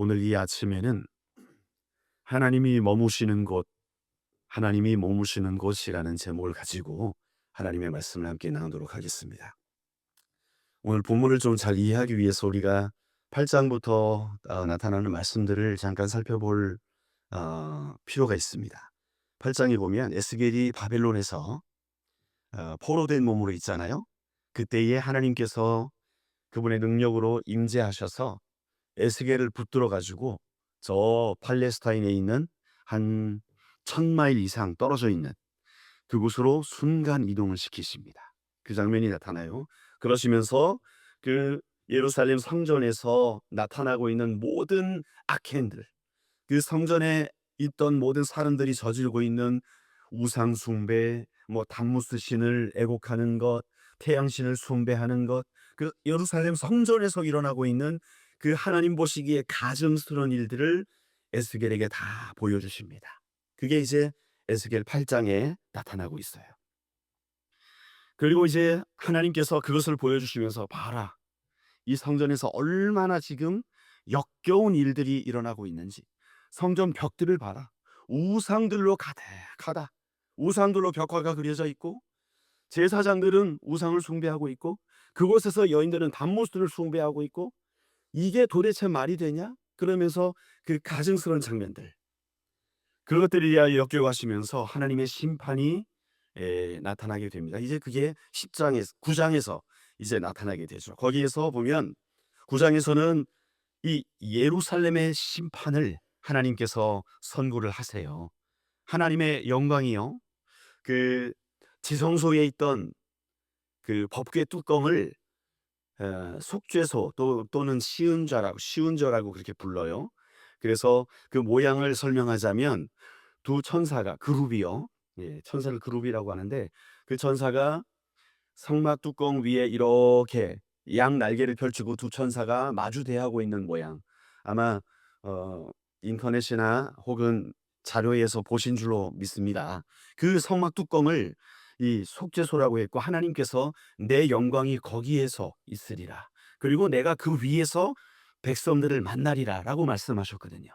오늘 이 아침에는 하나님이 머무시는 곳, 하나님이 머무시는 곳이라는 제목을 가지고 하나님의 말씀을 함께 나누도록 하겠습니다. 오늘 본문을 좀 잘 이해하기 위해서 우리가 8장부터 나타나는 말씀들을 잠깐 살펴볼 필요가 있습니다. 8장에 보면 에스겔이 바벨론에서 포로된 몸으로 있잖아요. 그때에 하나님께서 그분의 능력으로 임재하셔서 에스겔을 붙들어 가지고 저 팔레스타인에 있는 한 1000마일 이상 떨어져 있는 그곳으로 순간 이동을 시키십니다. 그 장면이 나타나요. 그러시면서 그 예루살렘 성전에서 나타나고 있는 모든 악행들, 그 성전에 있던 모든 사람들이 저지르고 있는 우상 숭배, 담무스 신을 애곡하는 것, 태양신을 숭배하는 것, 그 예루살렘 성전에서 일어나고 있는 그 하나님 보시기에 가증스러운 일들을 에스겔에게 다 보여주십니다. 그게 이제 에스겔 8장에 나타나고 있어요. 그리고 이제 하나님께서 그것을 보여주시면서 봐라, 이 성전에서 얼마나 지금 역겨운 일들이 일어나고 있는지. 성전 벽들을 봐라. 우상들로 가득하다. 우상들로 벽화가 그려져 있고 제사장들은 우상을 숭배하고 있고 그곳에서 여인들은 담무스를 숭배하고 있고, 이게 도대체 말이 되냐? 그러면서 그 가증스러운 장면들, 그것들이 역겨워하시면서 하나님의 심판이 나타나게 됩니다. 이제 그게 10장에서 9장에서 이제 나타나게 되죠. 거기에서 보면 9장에서는 이 예루살렘의 심판을 하나님께서 선고를 하세요. 하나님의 영광이요, 그 지성소에 있던 그 법궤 뚜껑을 속죄소 또는 시은좌라고 그렇게 불러요. 그래서 그 모양을 설명하자면 두 천사가 그룹이요. 천사를 그룹이라고 하는데 그 천사가 성막 뚜껑 위에 이렇게 양 날개를 펼치고 두 천사가 마주 대하고 있는 모양. 아마 어, 인터넷이나 혹은 자료에서 보신 줄로 믿습니다. 그 성막 뚜껑을 이 속죄소라고 했고, 하나님께서 내 영광이 거기에서 있으리라, 그리고 내가 그 위에서 백성들을 만나리라라고 말씀하셨거든요.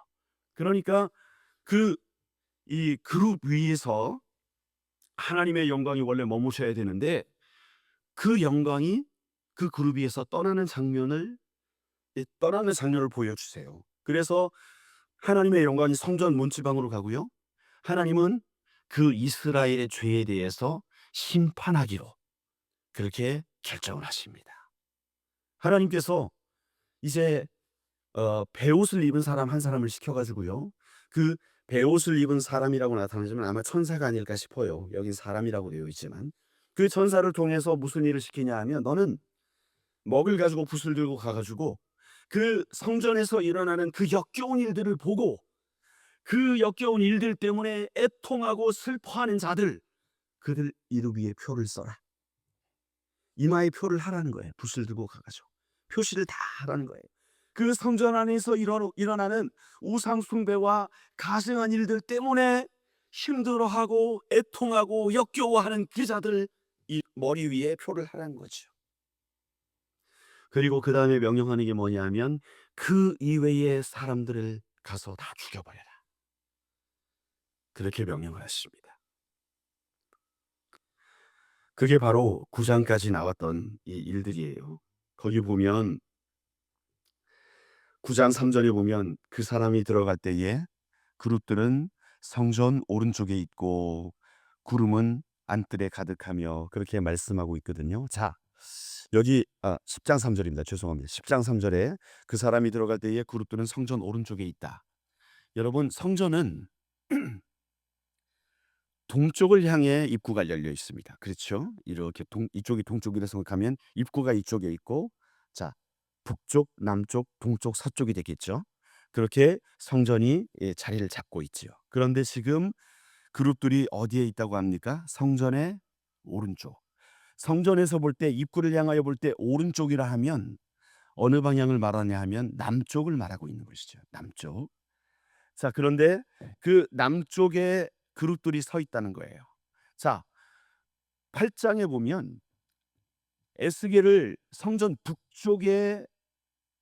그러니까 그 이 그룹 위에서 하나님의 영광이 원래 머무셔야 되는데 그 영광이 그 그룹 위에서 떠나는 장면을 보여주세요. 그래서 하나님의 영광이 성전 문지방으로 가고요, 하나님은 그 이스라엘의 죄에 대해서 심판하기로 그렇게 결정을 하십니다. 하나님께서 이제 베옷을 입은 사람 한 사람을 시켜가지고요, 그 베옷을 입은 사람이라고 나타나지만 아마 천사가 아닐까 싶어요. 여긴 사람이라고 되어 있지만 그 천사를 통해서 무슨 일을 시키냐 하면, 너는 먹을 가지고 붓을 들고 가가지고 그 성전에서 일어나는 그 역겨운 일들을 보고 그 역겨운 일들 때문에 애통하고 슬퍼하는 자들, 그들 이름 위에 표를 써라. 이마에 표를 하라는 거예요. 붓을 들고 가가지고 표시를 다 하라는 거예요. 그 성전 안에서 일어나는 우상 숭배와 가증한 일들 때문에 힘들어하고 애통하고 역겨워하는 그 자들 이 머리 위에 표를 하라는 거죠. 그리고 그 다음에 명령하는 게 뭐냐면 그 이외의 사람들을 가서 다 죽여버려라, 그렇게 명령을 하십니다. 그게 바로 9장까지 나왔던 이 일들이에요. 거기 보면 9장 3절에 보면 그 사람이 들어갈 때에 그룹들은 성전 오른쪽에 있고 구름은 안뜰에 가득하며 그렇게 말씀하고 있거든요. 자, 여기 10장 3절입니다. 죄송합니다. 10장 3절에 그 사람이 들어갈 때에 그룹들은 성전 오른쪽에 있다. 여러분, 성전은 동쪽을 향해 입구가 열려 있습니다. 그렇죠? 이렇게 이쪽이 동쪽이라 생각하면 입구가 이쪽에 있고, 자, 북쪽, 남쪽, 동쪽, 서쪽이 되겠죠. 그렇게 성전이 자리를 잡고 있지요. 그런데 지금 그룹들이 어디에 있다고 합니까? 성전의 오른쪽. 성전에서 볼 때, 입구를 향하여 볼 때 오른쪽이라 하면 어느 방향을 말하냐 하면 남쪽을 말하고 있는 것이죠. 남쪽. 자, 그런데 그 남쪽에 그룹들이 서 있다는 거예요. 자, 8장에 보면 에스겔을 성전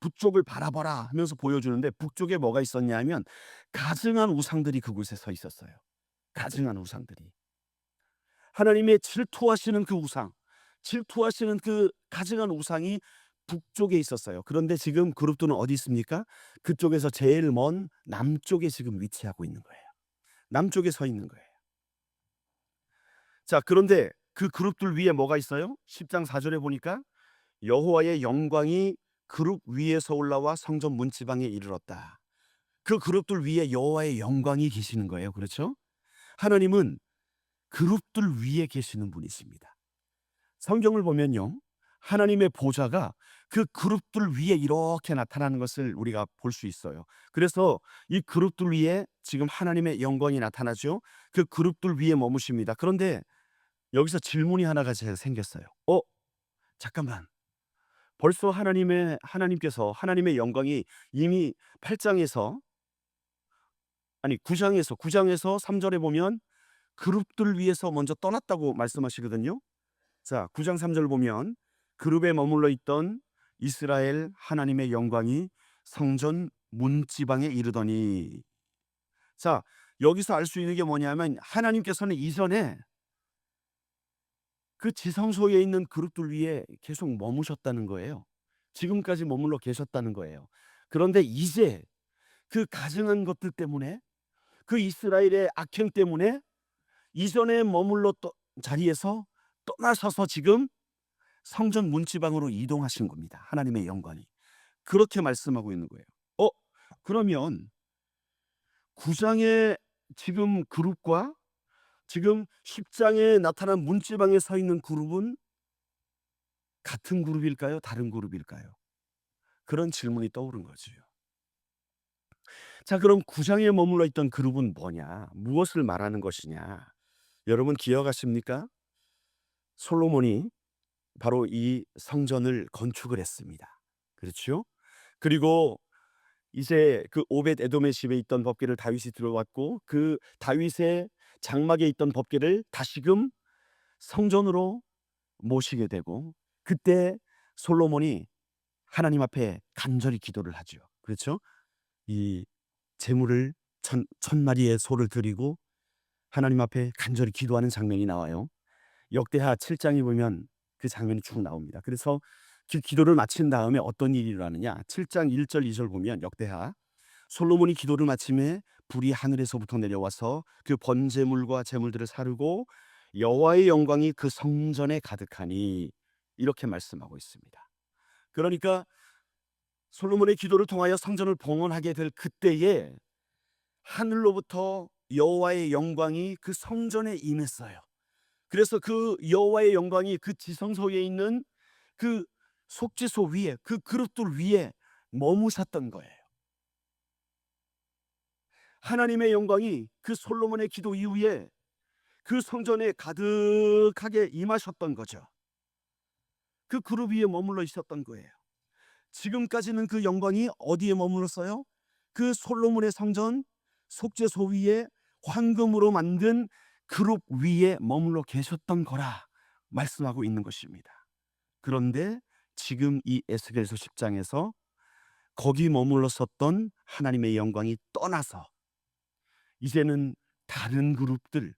북쪽을 바라봐라 하면서 보여주는데 북쪽에 뭐가 있었냐 하면 가증한 우상들이 그곳에 서 있었어요. 가증한 우상들이. 하나님의 질투하시는 그 우상, 질투하시는 그 가증한 우상이 북쪽에 있었어요. 그런데 지금 그룹들은 어디 있습니까? 그쪽에서 제일 먼 남쪽에 지금 위치하고 있는 거예요. 남쪽에 서 있는 거예요. 자, 그런데 그 그룹들 위에 뭐가 있어요? 10장 4절에 보니까 여호와의 영광이 그룹 위에서 올라와 성전 문지방에 이르렀다. 그 그룹들 위에 여호와의 영광이 계시는 거예요. 그렇죠? 하나님은 그룹들 위에 계시는 분이십니다. 성경을 보면요, 하나님의 보좌가 그 그룹들 위에 이렇게 나타나는 것을 우리가 볼 수 있어요. 그래서 이 그룹들 위에 지금 하나님의 영광이 나타나죠. 그 그룹들 위에 머무십니다. 그런데 여기서 질문이 하나가 제가 생겼어요. 잠깐만. 벌써 하나님께서 하나님의 영광이 이미 8장에서, 아니 9장에서 3절에 보면 그룹들 위해서 먼저 떠났다고 말씀하시거든요. 자, 9장 3절 보면 그룹에 머물러 있던 이스라엘 하나님의 영광이 성전 문지방에 이르더니. 자, 여기서 알 수 있는 게 뭐냐면 하나님께서는 이전에 그 지성소에 있는 그룹들 위에 계속 머무셨다는 거예요. 지금까지 머물러 계셨다는 거예요. 그런데 이제 그 가증한 것들 때문에, 그 이스라엘의 악행 때문에 이전에 머물렀던 자리에서 떠나셔서 지금 성전 문지방으로 이동하신 겁니다. 하나님의 영광이. 그렇게 말씀하고 있는 거예요. 그러면 9장의 지금 그룹과 지금 10장에 나타난 문지방에 서 있는 그룹은 같은 그룹일까요? 다른 그룹일까요? 그런 질문이 떠오른 거지요. 자, 그럼 9장에 머물러 있던 그룹은 뭐냐? 무엇을 말하는 것이냐? 여러분 기억하십니까? 솔로몬이 바로 이 성전을 건축을 했습니다. 그렇죠? 그리고 이제 그 오벳 에돔의 집에 있던 법궤를 다윗이 들어왔고, 그 다윗의 장막에 있던 법궤를 다시금 성전으로 모시게 되고, 그때 솔로몬이 하나님 앞에 간절히 기도를 하죠. 그렇죠? 이 제물을 천 마리의 소를 드리고 하나님 앞에 간절히 기도하는 장면이 나와요. 역대하 7장에 보면 그 장면이 쭉 나옵니다. 그래서 그 기도를 마친 다음에 어떤 일이 일어나느냐? 7장 1절 2절 보면 역대하 솔로몬이 기도를 마침에 불이 하늘에서부터 내려와서 그 번제물과 제물들을 사르고 여호와의 영광이 그 성전에 가득하니, 이렇게 말씀하고 있습니다. 그러니까 솔로몬의 기도를 통하여 성전을 봉헌하게 될 그때에 하늘로부터 여호와의 영광이 그 성전에 임했어요. 그래서 그 여호와의 영광이 그 지성소에 있는 그 속죄소 위에, 그 그릇들 위에 머무셨던 거예요. 하나님의 영광이 그 솔로몬의 기도 이후에 그 성전에 가득하게 임하셨던 거죠. 그 그룹 위에 머물러 있었던 거예요. 지금까지는 그 영광이 어디에 머물렀어요? 그 솔로몬의 성전 속죄소 위에 황금으로 만든 그룹 위에 머물러 계셨던 거라 말씀하고 있는 것입니다. 그런데 지금 이 에스겔서 10장에서 거기 머물렀었던 하나님의 영광이 떠나서 이제는 다른 그룹들,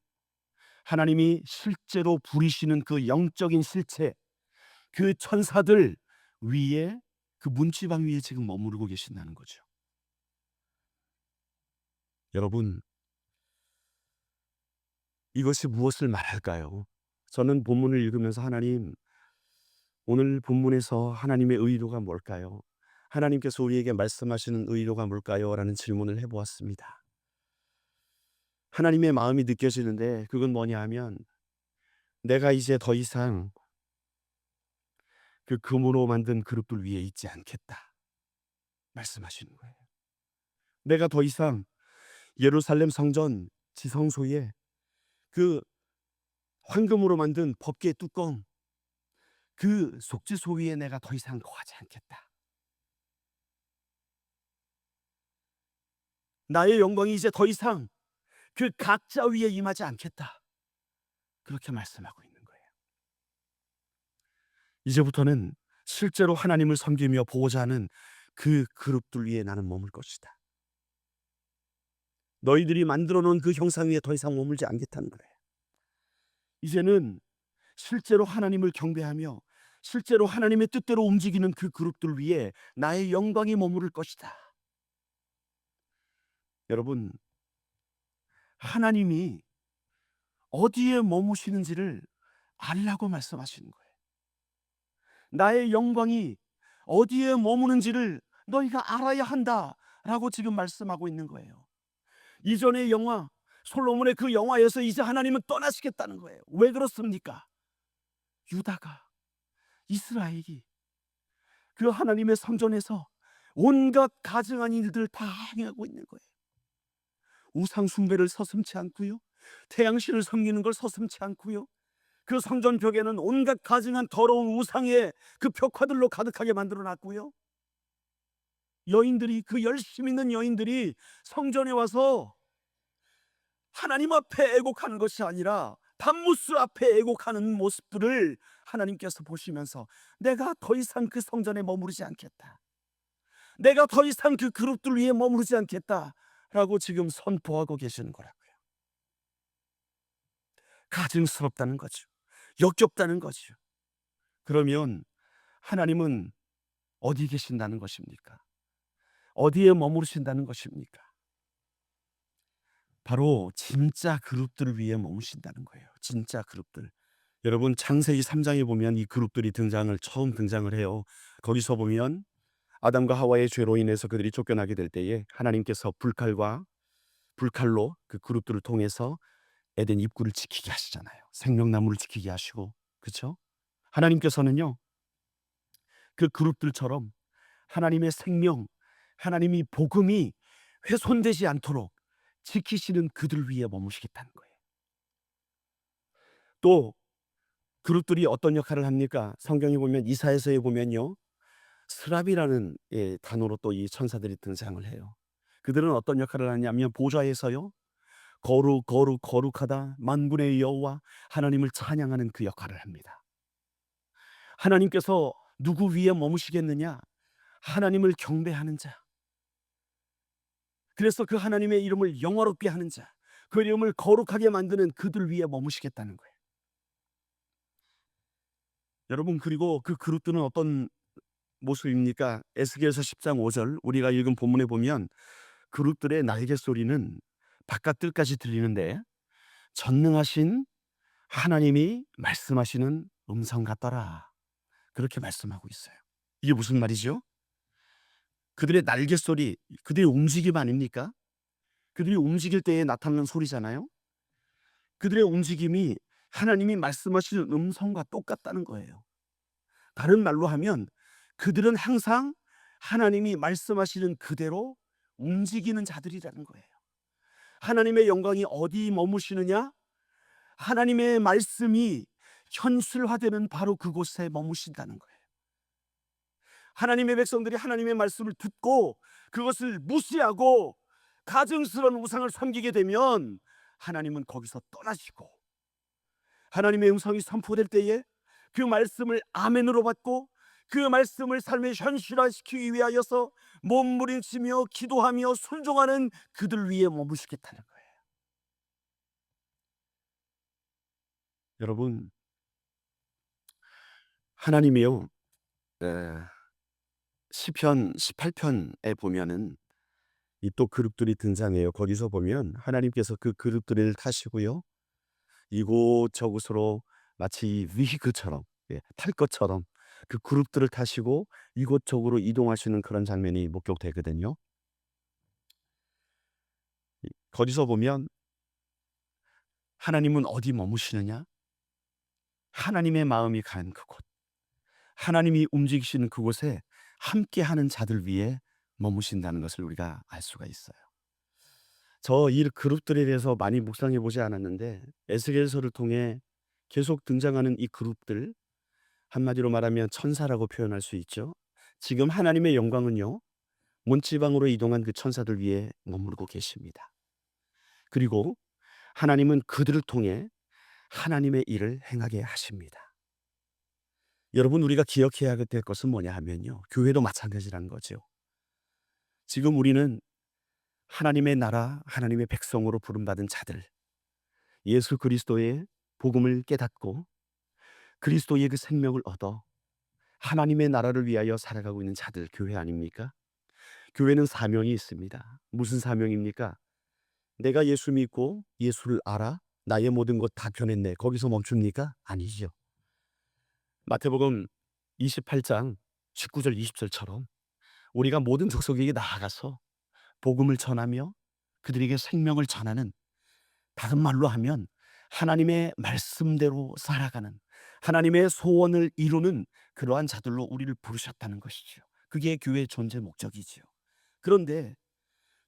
하나님이 실제로 부리시는 그 영적인 실체, 그 천사들 위에, 그 문지방 위에 지금 머무르고 계신다는 거죠. 여러분, 이것이 무엇을 말할까요? 저는 본문을 읽으면서 하나님, 오늘 본문에서 하나님의 의도가 뭘까요? 하나님께서 우리에게 말씀하시는 의도가 뭘까요? 라는 질문을 해보았습니다. 하나님의 마음이 느껴지는데 그건 뭐냐 하면 내가 이제 더 이상 그 금으로 만든 그릇들 위에 있지 않겠다 말씀하시는 거예요. 내가 더 이상 예루살렘 성전 지성소에 그 황금으로 만든 법궤 뚜껑, 그 속죄소 위에 내가 더 이상 거하지 않겠다. 나의 영광이 이제 더 이상 그 각자 위에 임하지 않겠다. 그렇게 말씀하고 있는 거예요. 이제부터는 실제로 하나님을 섬기며 보호자 하는 그 그룹들 위에 나는 머물 것이다. 너희들이 만들어 놓은 그 형상 위에 더 이상 머물지 않겠다는 거예요. 이제는 실제로 하나님을 경배하며 실제로 하나님의 뜻대로 움직이는 그 그룹들 위에 나의 영광이 머무를 것이다. 여러분, 하나님이 어디에 머무시는지를 알라고 말씀하시는 거예요. 나의 영광이 어디에 머무는지를 너희가 알아야 한다라고 지금 말씀하고 있는 거예요. 이전의 영화, 솔로몬의 그 영화에서 이제 하나님은 떠나시겠다는 거예요. 왜 그렇습니까? 유다가, 이스라엘이 그 하나님의 성전에서 온갖 가증한 일들을 다 행하고 있는 거예요. 우상 숭배를 서슴지 않고요, 태양신을 섬기는 걸 서슴지 않고요, 그 성전 벽에는 온갖 가증한 더러운 우상의 그 벽화들로 가득하게 만들어 놨고요, 여인들이, 그 열심 있는 여인들이 성전에 와서 하나님 앞에 애곡하는 것이 아니라 밤무스 앞에 애곡하는 모습들을 하나님께서 보시면서 내가 더 이상 그 성전에 머무르지 않겠다, 내가 더 이상 그 그룹들 위에 머무르지 않겠다 라고 지금 선포하고 계시는 거라고요. 가증스럽다는 거죠. 역겹다는 거죠. 그러면 하나님은 어디 계신다는 것입니까? 어디에 머무르신다는 것입니까? 바로 진짜 그룹들을 위해 머무신다는 거예요. 진짜 그룹들. 여러분, 창세기 3장에 보면 이 그룹들이 처음 등장을 해요. 거기서 보면 아담과 하와의 죄로 인해서 그들이 쫓겨나게 될 때에 하나님께서 불칼로 그 그룹들을 통해서 에덴 입구를 지키게 하시잖아요. 생명나무를 지키게 하시고, 그렇죠? 하나님께서는요, 그 그룹들처럼 하나님의 생명, 하나님이 복음이 훼손되지 않도록 지키시는 그들 위에 머무시겠다는 거예요. 또 그룹들이 어떤 역할을 합니까? 성경에 보면, 이사야서에 보면요, 스랍이라는 단어로 또 이 천사들이 등장을 해요. 그들은 어떤 역할을 하냐면 보좌에서요, 거룩하다 만군의 여호와 하나님을 찬양하는 그 역할을 합니다. 하나님께서 누구 위에 머무시겠느냐? 하나님을 경배하는 자. 그래서 그 하나님의 이름을 영화롭게 하는 자, 그 이름을 거룩하게 만드는 그들 위에 머무시겠다는 거예요. 여러분, 그리고 그 그룹들은 어떤 모습입니까? 에스겔서 10장 5절 우리가 읽은 본문에 보면 그룹들의 날개 소리는 바깥 뜰까지 들리는데 전능하신 하나님이 말씀하시는 음성 같더라, 그렇게 말씀하고 있어요. 이게 무슨 말이죠? 그들의 날개 소리, 그들의 움직임 아닙니까? 그들이 움직일 때에 나타나는 소리잖아요. 그들의 움직임이 하나님이 말씀하시는 음성과 똑같다는 거예요. 다른 말로 하면 그들은 항상 하나님이 말씀하시는 그대로 움직이는 자들이라는 거예요. 하나님의 영광이 어디 머무시느냐? 하나님의 말씀이 현실화되는 바로 그곳에 머무신다는 거예요. 하나님의 백성들이 하나님의 말씀을 듣고 그것을 무시하고 가증스러운 우상을 섬기게 되면 하나님은 거기서 떠나시고, 하나님의 음성이 선포될 때에 그 말씀을 아멘으로 받고 그 말씀을 삶에 현실화시키기 위하여서 몸부림치며 기도하며 순종하는 그들 위에 머무시겠다는 거예요. 여러분, 하나님이요, 시편 18편에 보면은 이 또 그룹들이 등장해요. 거기서 보면 하나님께서 그 그룹들을 타시고요, 이곳저곳으로 마치 위히크처럼, 탈 것처럼 그 그룹들을 타시고 이곳저곳으로 이동하시는 그런 장면이 목격되거든요. 거기서 보면 하나님은 어디 머무시느냐? 하나님의 마음이 가는 그곳, 하나님이 움직이시는 그곳에 함께하는 자들 위에 머무신다는 것을 우리가 알 수가 있어요. 저 이 그룹들에 대해서 많이 묵상해 보지 않았는데 에스겔서를 통해 계속 등장하는 이 그룹들, 한마디로 말하면 천사라고 표현할 수 있죠. 지금 하나님의 영광은요, 문지방으로 이동한 그 천사들 위에 머무르고 계십니다. 그리고 하나님은 그들을 통해 하나님의 일을 행하게 하십니다. 여러분, 우리가 기억해야 될 것은 뭐냐 하면요, 교회도 마찬가지라는 거죠. 지금 우리는 하나님의 나라, 하나님의 백성으로 부름받은 자들, 예수 그리스도의 복음을 깨닫고 그리스도의 그 생명을 얻어 하나님의 나라를 위하여 살아가고 있는 자들, 교회 아닙니까? 교회는 사명이 있습니다. 무슨 사명입니까? 내가 예수 믿고 예수를 알아? 나의 모든 것 다 변했네. 거기서 멈춥니까? 아니죠. 마태복음 28장 19절 20절처럼 우리가 모든 족속에게 나아가서 복음을 전하며 그들에게 생명을 전하는, 다른 말로 하면 하나님의 말씀대로 살아가는, 하나님의 소원을 이루는 그러한 자들로 우리를 부르셨다는 것이죠. 그게 교회의 존재 목적이지요. 그런데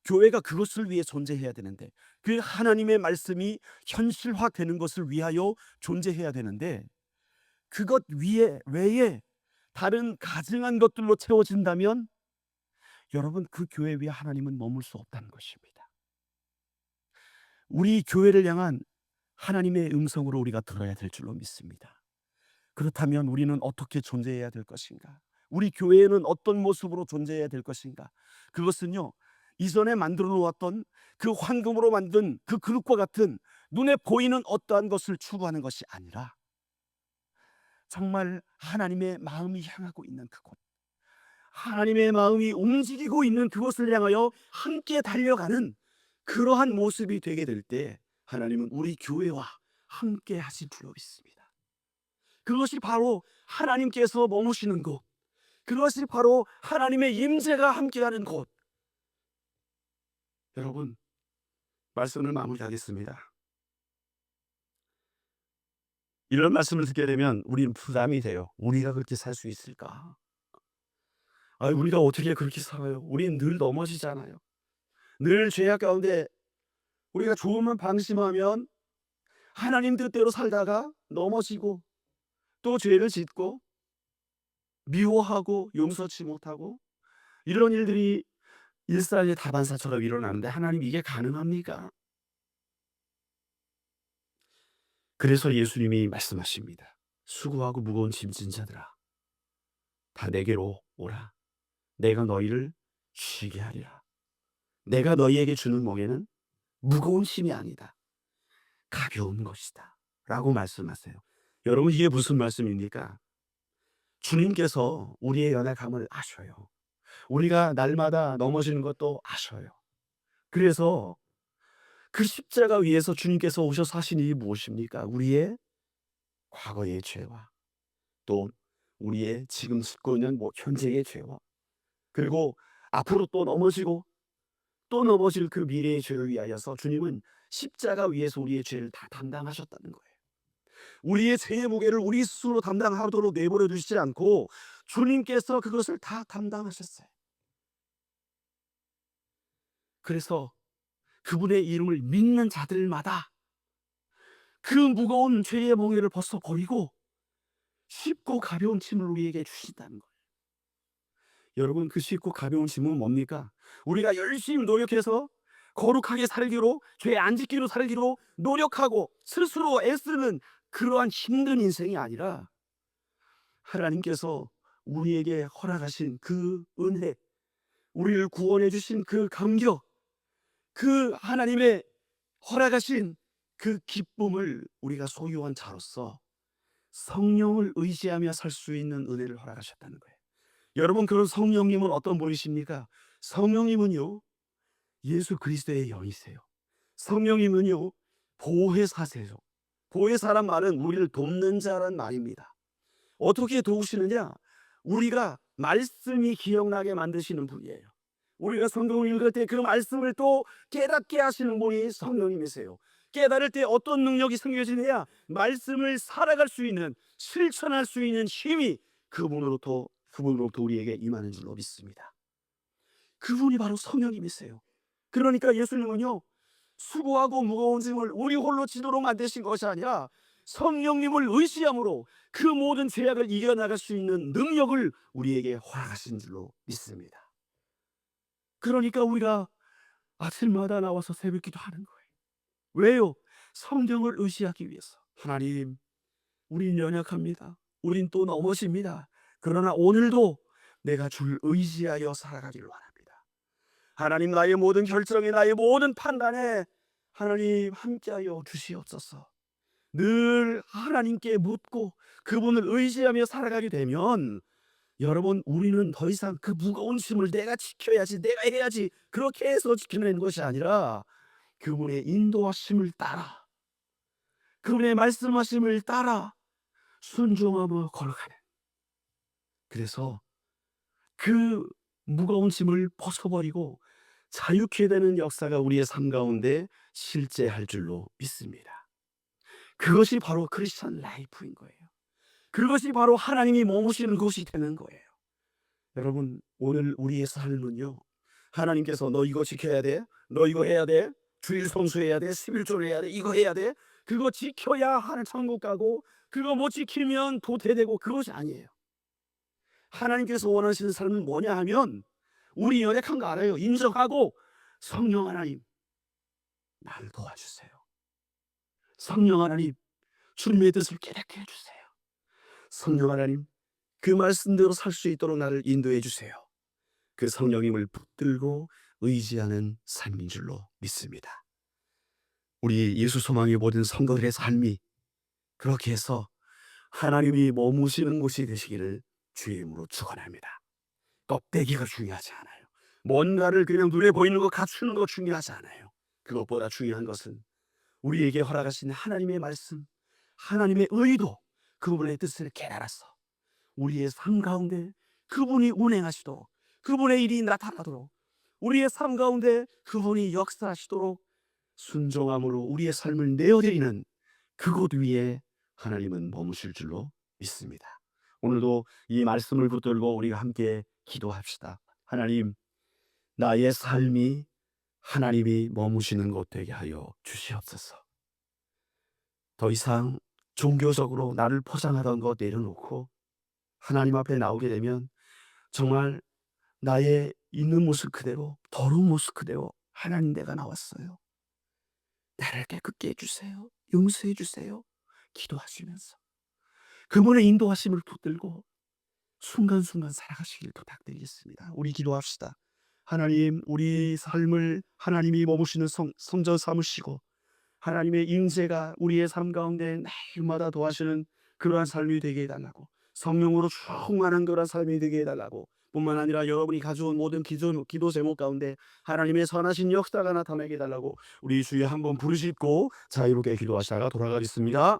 교회가 그것을 위해 존재해야 되는데, 그 하나님의 말씀이 현실화되는 것을 위하여 존재해야 되는데, 그것 외에 다른 가증한 것들로 채워진다면 여러분, 그 교회 위에 하나님은 머물 수 없다는 것입니다. 우리 교회를 향한 하나님의 음성으로 우리가 들어야 될 줄로 믿습니다. 그렇다면 우리는 어떻게 존재해야 될 것인가? 우리 교회는 어떤 모습으로 존재해야 될 것인가? 그것은요, 이전에 만들어 놓았던 그 황금으로 만든 그 그릇과 같은 눈에 보이는 어떠한 것을 추구하는 것이 아니라 정말 하나님의 마음이 향하고 있는 그곳, 하나님의 마음이 움직이고 있는 그곳을 향하여 함께 달려가는 그러한 모습이 되게 될 때 하나님은 우리 교회와 함께 하실 줄로 믿습니다. 그것이 바로 하나님께서 머무시는 곳, 그것이 바로 하나님의 임재가 함께하는 곳. 여러분, 말씀을 마무리하겠습니다. 이런 말씀을 듣게 되면 우리는 부담이 돼요. 우리가 그렇게 살 수 있을까? 우리가 어떻게 그렇게 살아요? 우리는 늘 넘어지잖아요. 늘 죄악 가운데 우리가 조금만 방심하면 하나님 뜻대로 살다가 넘어지고 또 죄를 짓고 미워하고 용서치 못하고, 이런 일들이 일상의 다반사처럼 일어나는데 하나님, 이게 가능합니까? 그래서 예수님이 말씀하십니다. 수고하고 무거운 짐진 자들아, 다 내게로 오라. 내가 너희를 쉬게 하리라. 내가 너희에게 주는 멍에는 무거운 짐이 아니다, 가벼운 것이다 라고 말씀하세요. 여러분, 이게 무슨 말씀입니까? 주님께서 우리의 연약함을 아셔요. 우리가 날마다 넘어지는 것도 아셔요. 그래서 그 십자가 위에서 주님께서 오셔서 하신 일이 무엇입니까? 우리의 과거의 죄와 또 우리의 지금 짓고 있는 현재의 죄와, 그리고 앞으로 또 넘어지고 또 넘어질 그 미래의 죄를 위하여서 주님은 십자가 위에서 우리의 죄를 다 담당하셨다는 거예요. 우리의 죄의 무게를 우리 스스로 담당하도록 내버려 두시지 않고 주님께서 그것을 다 담당하셨어요. 그래서 그분의 이름을 믿는 자들마다 그 무거운 죄의 멍에를 벗어버리고 쉽고 가벼운 짐을 우리에게 주신다는 거예요. 여러분, 그 쉽고 가벼운 짐은 뭡니까? 우리가 열심히 노력해서 거룩하게 살기로, 죄 안 짓기로 살기로 노력하고 스스로 애쓰는 그러한 힘든 인생이 아니라 하나님께서 우리에게 허락하신 그 은혜, 우리를 구원해 주신 그 감격, 그 하나님의 허락하신 그 기쁨을 우리가 소유한 자로서 성령을 의지하며 살 수 있는 은혜를 허락하셨다는 거예요. 여러분, 그런 성령님은 어떤 분이십니까? 성령님은요, 예수 그리스도의 영이세요. 성령님은요, 보혜사세요. 보혜사란 말은 우리를 돕는 자란 말입니다. 어떻게 도우시느냐? 우리가 말씀이 기억나게 만드시는 분이에요. 우리가 성경을 읽을 때 그 말씀을 또 깨닫게 하시는 분이 성령님이세요. 깨달을 때 어떤 능력이 생겨지느냐? 말씀을 살아갈 수 있는, 실천할 수 있는 힘이 그분으로부터 우리에게 임하는 줄로 믿습니다. 그분이 바로 성령님이세요. 그러니까 예수님은요, 수고하고 무거운 짐을 우리 홀로 지도록 만드신 것이 아니라 성령님을 의지함으로 그 모든 죄악을 이겨나갈 수 있는 능력을 우리에게 허락하신 줄로 믿습니다. 그러니까 우리가 아침마다 나와서 새벽기도 하는 거예요. 왜요? 성령을 의지하기 위해서. 하나님, 우린 연약합니다. 우린 또 넘어집니다. 그러나 오늘도 내가 주를 의지하여 살아가기를 원합니다. 하나님, 나의 모든 결정에, 나의 모든 판단에 하나님 함께하여 주시옵소서. 늘 하나님께 묻고 그분을 의지하며 살아가게 되면, 여러분, 우리는 더 이상 그 무거운 짐을 내가 지켜야지, 내가 해야지, 그렇게 해서 지켜내는 것이 아니라 그분의 인도하심을 따라, 그분의 말씀하심을 따라 순종하며 걸어가는, 그래서 그 무거운 짐을 벗어버리고 자유케 되는 역사가 우리의 삶 가운데 실제할 줄로 믿습니다. 그것이 바로 크리스천 라이프인 거예요. 그것이 바로 하나님이 머무시는 곳이 되는 거예요. 여러분, 오늘 우리의 삶은요, 하나님께서 너 이거 지켜야 돼, 너 이거 해야 돼, 주일 성수해야 돼, 11조를 해야 돼, 이거 해야 돼, 그거 지켜야 하늘 천국 가고, 그거 못 지키면 도태되고, 그것이 아니에요. 하나님께서 원하시는 삶은 뭐냐 하면, 우리 연약한 거 알아요. 인정하고, 성령 하나님, 나를 도와주세요. 성령 하나님, 주님의 뜻을 깨닫게 해주세요. 성령 하나님, 그 말씀대로 살 수 있도록 나를 인도해 주세요. 그 성령님을 붙들고 의지하는 삶인 줄로 믿습니다. 우리 예수 소망의 모든 성도들의 삶이 그렇게 해서 하나님이 머무시는 곳이 되시기를 주의 이름으로 축원합니다. 껍데기가 중요하지 않아요. 뭔가를 그냥 눈에 보이는 거 갖추는 거 중요하지 않아요. 그것보다 중요한 것은 우리에게 허락하신 하나님의 말씀, 하나님의 의도, 그분의 뜻을 깨달아서 우리의 삶 가운데 그분이 운행하시도록, 그분의 일이 나타나도록, 우리의 삶 가운데 그분이 역사하시도록 순종함으로 우리의 삶을 내어드리는 그곳 위에 하나님은 머무실 줄로 믿습니다. 오늘도 이 말씀을 붙들고 우리가 함께 기도합시다. 하나님, 나의 삶이 하나님이 머무시는 곳 되게 하여 주시옵소서. 더 이상 종교적으로 나를 포장하던 것 내려놓고 하나님 앞에 나오게 되면 정말 나의 있는 모습 그대로, 더러운 모습 그대로, 하나님, 내가 나왔어요, 나를 깨끗게 해주세요, 용서해 주세요, 기도하시면서 그분의 인도하심을 붙들고 순간순간 살아가시길 부탁드리겠습니다. 우리 기도합시다. 하나님, 우리 삶을 하나님이 머무시는 성전 삼으시고 하나님의 임재가 우리의 삶 가운데 날마다 도와주는 그러한 삶이 되게 해달라고, 성령으로 충만한 그러한 삶이 되게 해달라고, 뿐만 아니라 여러분이 가져온 모든 기도 제목 가운데 하나님의 선하신 역사가 나타나게 해달라고 우리 주에 한번 부르짖고 자유롭게 기도하시다가 돌아가겠습니다.